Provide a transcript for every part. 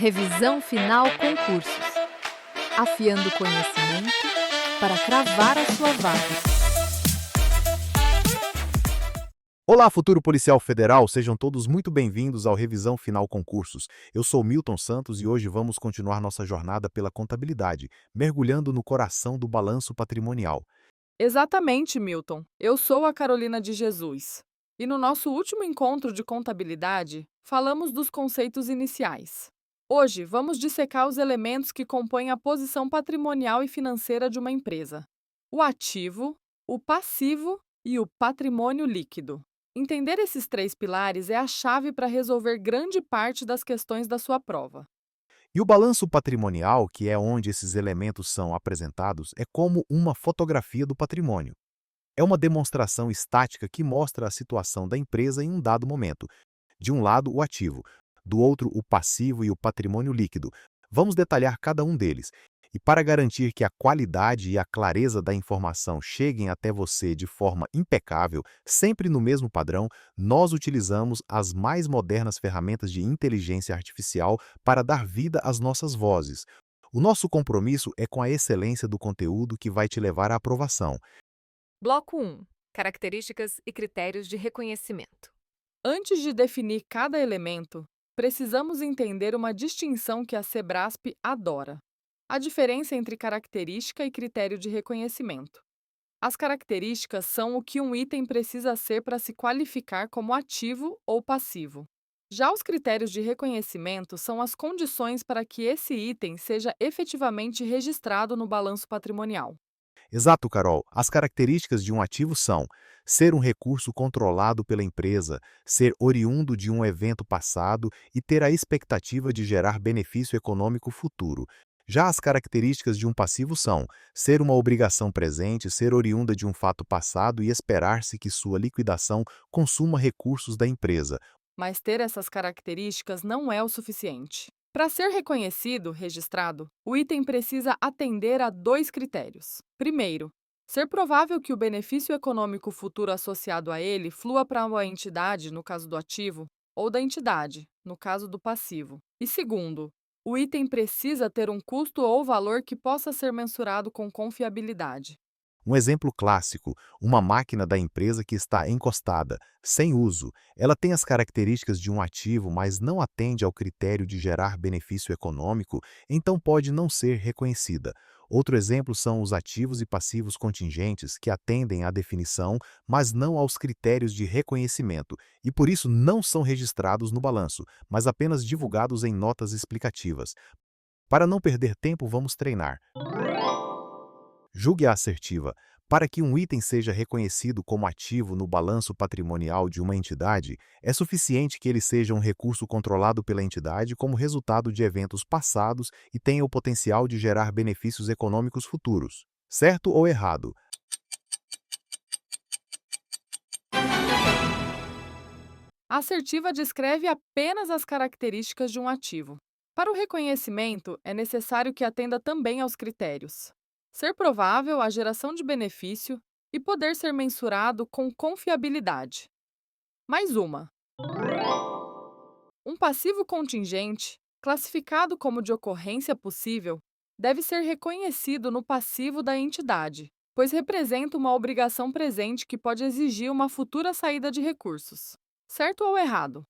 Revisão Final Concursos. Afiando o conhecimento para cravar a sua vaga. Olá, futuro policial federal, sejam todos muito bem-vindos ao Revisão Final Concursos. Eu sou Milton Santos e hoje vamos continuar nossa jornada pela contabilidade, mergulhando no coração do balanço patrimonial. Exatamente, Milton. Eu sou a Carolina de Jesus. E no nosso último encontro de contabilidade, falamos dos conceitos iniciais. Hoje, vamos dissecar os elementos que compõem a posição patrimonial e financeira de uma empresa: o ativo, o passivo e o patrimônio líquido. Entender esses três pilares é a chave para resolver grande parte das questões da sua prova. E o balanço patrimonial, que é onde esses elementos são apresentados, é como uma fotografia do patrimônio. É uma demonstração estática que mostra a situação da empresa em um dado momento. De um lado, o ativo, do outro, o passivo e o patrimônio líquido. Vamos detalhar cada um deles. E para garantir que a qualidade e a clareza da informação cheguem até você de forma impecável, sempre no mesmo padrão, nós utilizamos as mais modernas ferramentas de inteligência artificial para dar vida às nossas vozes. O nosso compromisso é com a excelência do conteúdo que vai te levar à aprovação. Bloco 1. Características e critérios de reconhecimento. Antes de definir cada elemento, precisamos entender uma distinção que a Sebrasp adora: a diferença entre característica e critério de reconhecimento. As características são o que um item precisa ser para se qualificar como ativo ou passivo. Já os critérios de reconhecimento são as condições para que esse item seja efetivamente registrado no balanço patrimonial. Exato, Carol. As características de um ativo são ser um recurso controlado pela empresa, ser oriundo de um evento passado e ter a expectativa de gerar benefício econômico futuro. Já as características de um passivo são ser uma obrigação presente, ser oriunda de um fato passado e esperar-se que sua liquidação consuma recursos da empresa. Mas ter essas características não é o suficiente. Para ser reconhecido, registrado, o item precisa atender a dois critérios. Primeiro, ser provável que o benefício econômico futuro associado a ele flua para uma entidade, no caso do ativo, ou da entidade, no caso do passivo. E segundo, o item precisa ter um custo ou valor que possa ser mensurado com confiabilidade. Um exemplo clássico, uma máquina da empresa que está encostada, sem uso. Ela tem as características de um ativo, mas não atende ao critério de gerar benefício econômico, então pode não ser reconhecida. Outro exemplo são os ativos e passivos contingentes, que atendem à definição, mas não aos critérios de reconhecimento, e por isso não são registrados no balanço, mas apenas divulgados em notas explicativas. Para não perder tempo, vamos treinar. Julgue a assertiva. Para que um item seja reconhecido como ativo no balanço patrimonial de uma entidade, é suficiente que ele seja um recurso controlado pela entidade como resultado de eventos passados e tenha o potencial de gerar benefícios econômicos futuros. Certo ou errado? A assertiva descreve apenas as características de um ativo. Para o reconhecimento, é necessário que atenda também aos critérios: ser provável a geração de benefício e poder ser mensurado com confiabilidade. Mais uma: um passivo contingente, classificado como de ocorrência possível, deve ser reconhecido no passivo da entidade, pois representa uma obrigação presente que pode exigir uma futura saída de recursos. Certo ou errado?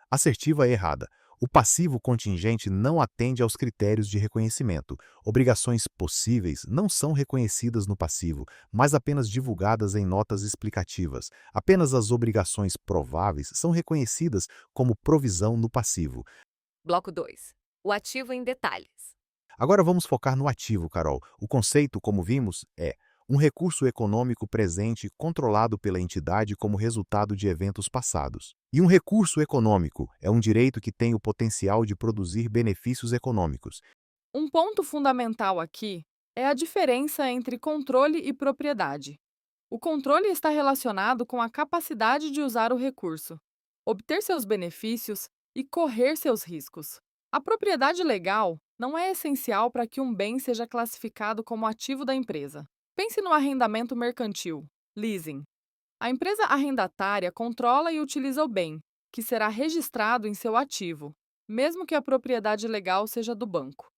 Assertiva errada. O passivo contingente não atende aos critérios de reconhecimento. Obrigações possíveis não são reconhecidas no passivo, mas apenas divulgadas em notas explicativas. Apenas as obrigações prováveis são reconhecidas como provisão no passivo. Bloco 2. O ativo em detalhes. Agora vamos focar no ativo, Carol. O conceito, como vimos, é um recurso econômico presente controlado pela entidade como resultado de eventos passados. E um recurso econômico é um direito que tem o potencial de produzir benefícios econômicos. Um ponto fundamental aqui é a diferença entre controle e propriedade. O controle está relacionado com a capacidade de usar o recurso, obter seus benefícios e correr seus riscos. A propriedade legal não é essencial para que um bem seja classificado como ativo da empresa. Pense no arrendamento mercantil, leasing. A empresa arrendatária controla e utiliza o bem, que será registrado em seu ativo, mesmo que a propriedade legal seja do banco.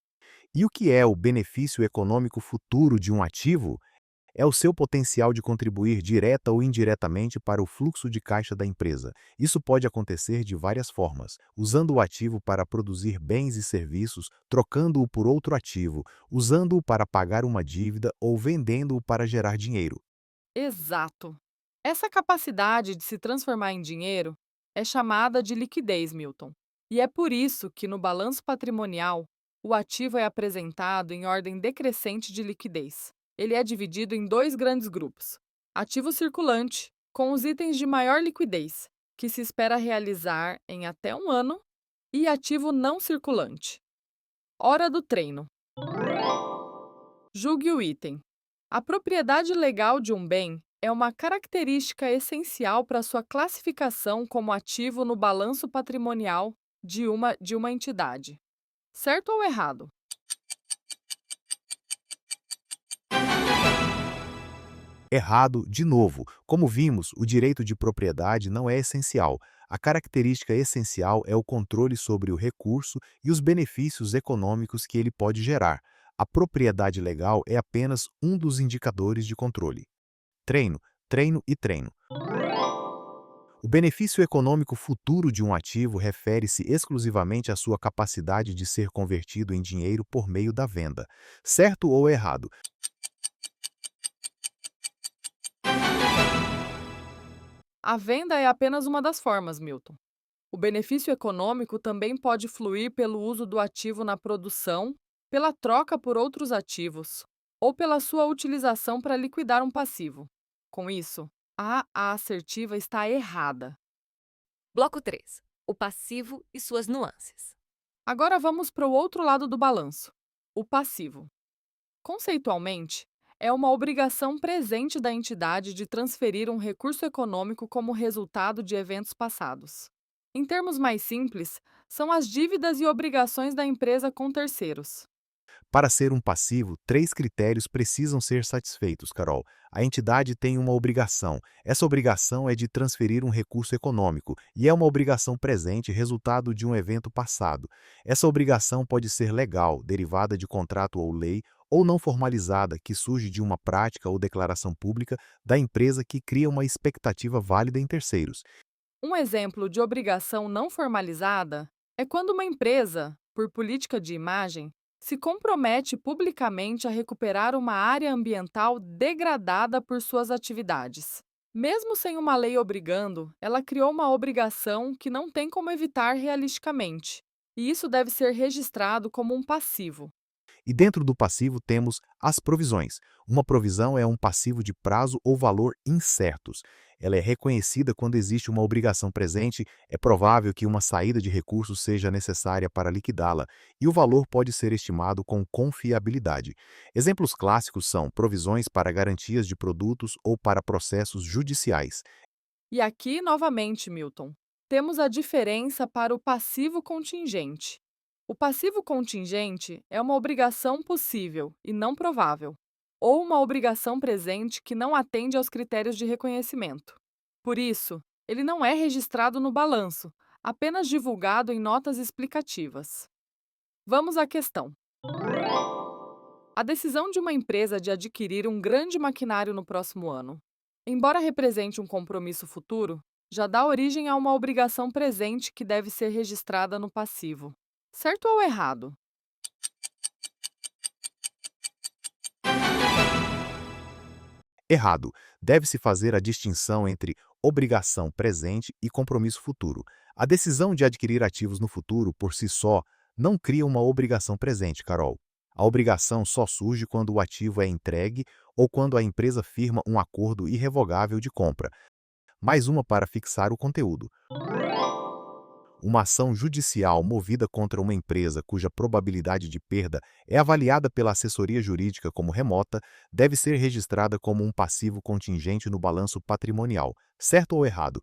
E o que é o benefício econômico futuro de um ativo? É o seu potencial de contribuir direta ou indiretamente para o fluxo de caixa da empresa. Isso pode acontecer de várias formas: usando o ativo para produzir bens e serviços, trocando-o por outro ativo, usando-o para pagar uma dívida ou vendendo-o para gerar dinheiro. Exato! Essa capacidade de se transformar em dinheiro é chamada de liquidez, Milton. E é por isso que no balanço patrimonial, o ativo é apresentado em ordem decrescente de liquidez. Ele é dividido em dois grandes grupos: ativo circulante, com os itens de maior liquidez, que se espera realizar em até um ano, e ativo não circulante. Hora do treino. Julgue o item. A propriedade legal de um bem é uma característica essencial para sua classificação como ativo no balanço patrimonial de uma entidade. Certo ou errado? Errado, de novo. Como vimos, o direito de propriedade não é essencial. A característica essencial é o controle sobre o recurso e os benefícios econômicos que ele pode gerar. A propriedade legal é apenas um dos indicadores de controle. Treino, treino e treino. O benefício econômico futuro de um ativo refere-se exclusivamente à sua capacidade de ser convertido em dinheiro por meio da venda. Certo ou errado? A venda é apenas uma das formas, Milton. O benefício econômico também pode fluir pelo uso do ativo na produção, pela troca por outros ativos ou pela sua utilização para liquidar um passivo. Com isso, a assertiva está errada. Bloco 3. O passivo e suas nuances. Agora vamos para o outro lado do balanço, o passivo. Conceitualmente, é uma obrigação presente da entidade de transferir um recurso econômico como resultado de eventos passados. Em termos mais simples, são as dívidas e obrigações da empresa com terceiros. Para ser um passivo, três critérios precisam ser satisfeitos, Carol. A entidade tem uma obrigação. Essa obrigação é de transferir um recurso econômico e é uma obrigação presente, resultado de um evento passado. Essa obrigação pode ser legal, derivada de contrato ou lei, ou não formalizada, que surge de uma prática ou declaração pública da empresa que cria uma expectativa válida em terceiros. Um exemplo de obrigação não formalizada é quando uma empresa, por política de imagem, se compromete publicamente a recuperar uma área ambiental degradada por suas atividades. Mesmo sem uma lei obrigando, ela criou uma obrigação que não tem como evitar realisticamente, e isso deve ser registrado como um passivo. E dentro do passivo temos as provisões. Uma provisão é um passivo de prazo ou valor incertos. Ela é reconhecida quando existe uma obrigação presente, é provável que uma saída de recursos seja necessária para liquidá-la, e o valor pode ser estimado com confiabilidade. Exemplos clássicos são provisões para garantias de produtos ou para processos judiciais. E aqui, novamente, Milton, temos a diferença para o passivo contingente. O passivo contingente é uma obrigação possível e não provável, ou uma obrigação presente que não atende aos critérios de reconhecimento. Por isso, ele não é registrado no balanço, apenas divulgado em notas explicativas. Vamos à questão. A decisão de uma empresa de adquirir um grande maquinário no próximo ano, embora represente um compromisso futuro, já dá origem a uma obrigação presente que deve ser registrada no passivo. Certo ou errado? Errado. Deve-se fazer a distinção entre obrigação presente e compromisso futuro. A decisão de adquirir ativos no futuro, por si só, não cria uma obrigação presente, Carol. A obrigação só surge quando o ativo é entregue ou quando a empresa firma um acordo irrevogável de compra. Mais uma para fixar o conteúdo. Uma ação judicial movida contra uma empresa cuja probabilidade de perda é avaliada pela assessoria jurídica como remota, deve ser registrada como um passivo contingente no balanço patrimonial. Certo ou errado?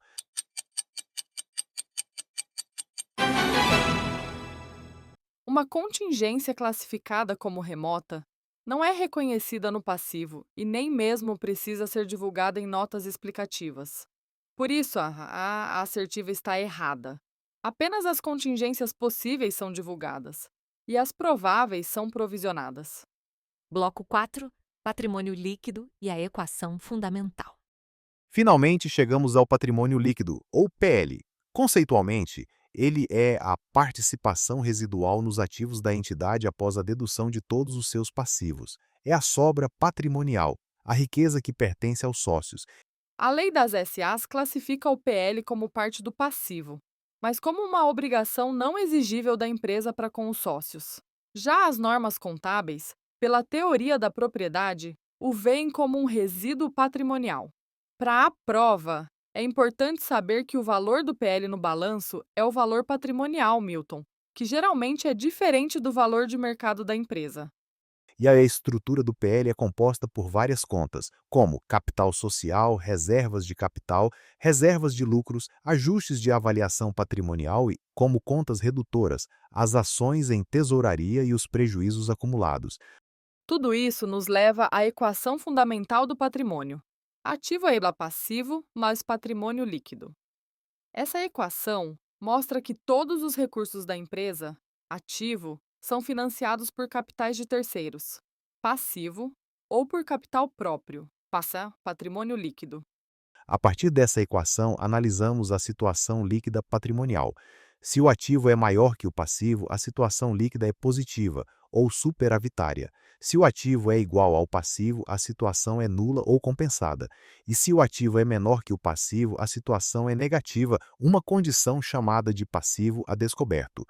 Uma contingência classificada como remota Não é reconhecida no passivo e nem mesmo precisa ser divulgada em notas explicativas. Por isso, a assertiva está errada. Apenas as contingências possíveis são divulgadas e as prováveis são provisionadas. Bloco 4. Patrimônio líquido e a equação fundamental. Finalmente, chegamos ao patrimônio líquido, ou PL. Conceitualmente, ele é a participação residual nos ativos da entidade após a dedução de todos os seus passivos. É a sobra patrimonial, a riqueza que pertence aos sócios. A lei das SAs classifica o PL como parte do passivo, mas como uma obrigação não exigível da empresa para com os sócios. Já as normas contábeis, pela teoria da propriedade, o veem como um resíduo patrimonial. Para a prova, é importante saber que o valor do PL no balanço é o valor patrimonial, Milton, que geralmente é diferente do valor de mercado da empresa. E a estrutura do PL é composta por várias contas, como capital social, reservas de capital, reservas de lucros, ajustes de avaliação patrimonial e, como contas redutoras, as ações em tesouraria e os prejuízos acumulados. Tudo isso nos leva à equação fundamental do patrimônio. Ativo é igual a passivo mais patrimônio líquido. Essa equação mostra que todos os recursos da empresa, ativo, são financiados por capitais de terceiros, passivo, ou por capital próprio, passa patrimônio líquido. A partir dessa equação, analisamos a situação líquida patrimonial. Se o ativo é maior que o passivo, a situação líquida é positiva ou superavitária. Se o ativo é igual ao passivo, a situação é nula ou compensada. E se o ativo é menor que o passivo, a situação é negativa, uma condição chamada de passivo a descoberto.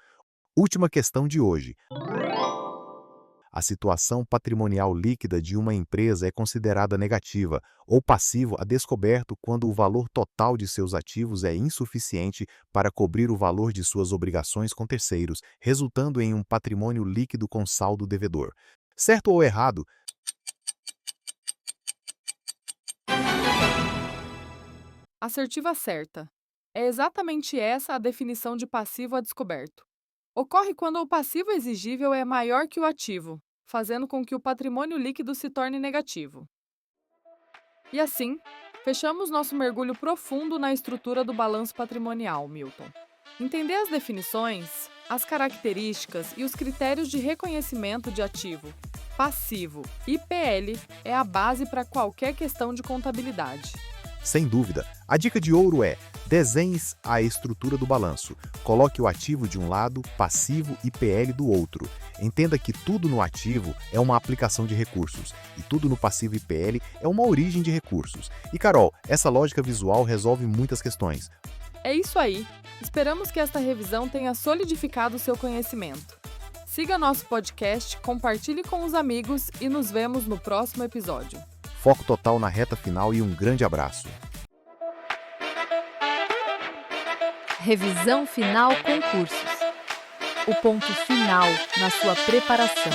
Última questão de hoje. A situação patrimonial líquida de uma empresa é considerada negativa ou passivo a descoberto quando o valor total de seus ativos é insuficiente para cobrir o valor de suas obrigações com terceiros, resultando em um patrimônio líquido com saldo devedor. Certo ou errado? Assertiva certa. É exatamente essa a definição de passivo a descoberto. Ocorre quando o passivo exigível é maior que o ativo, fazendo com que o patrimônio líquido se torne negativo. E assim, fechamos nosso mergulho profundo na estrutura do balanço patrimonial, Milton. Entender as definições, as características e os critérios de reconhecimento de ativo, passivo e PL é a base para qualquer questão de contabilidade. Sem dúvida. A dica de ouro é: desenhe a estrutura do balanço. Coloque o ativo de um lado, passivo e PL do outro. Entenda que tudo no ativo é uma aplicação de recursos e tudo no passivo e PL é uma origem de recursos. E Carol, essa lógica visual resolve muitas questões. É isso aí. Esperamos que esta revisão tenha solidificado o seu conhecimento. Siga nosso podcast, compartilhe com os amigos e nos vemos no próximo episódio. Foco total na reta final e um grande abraço. Revisão final concursos. O ponto final na sua preparação.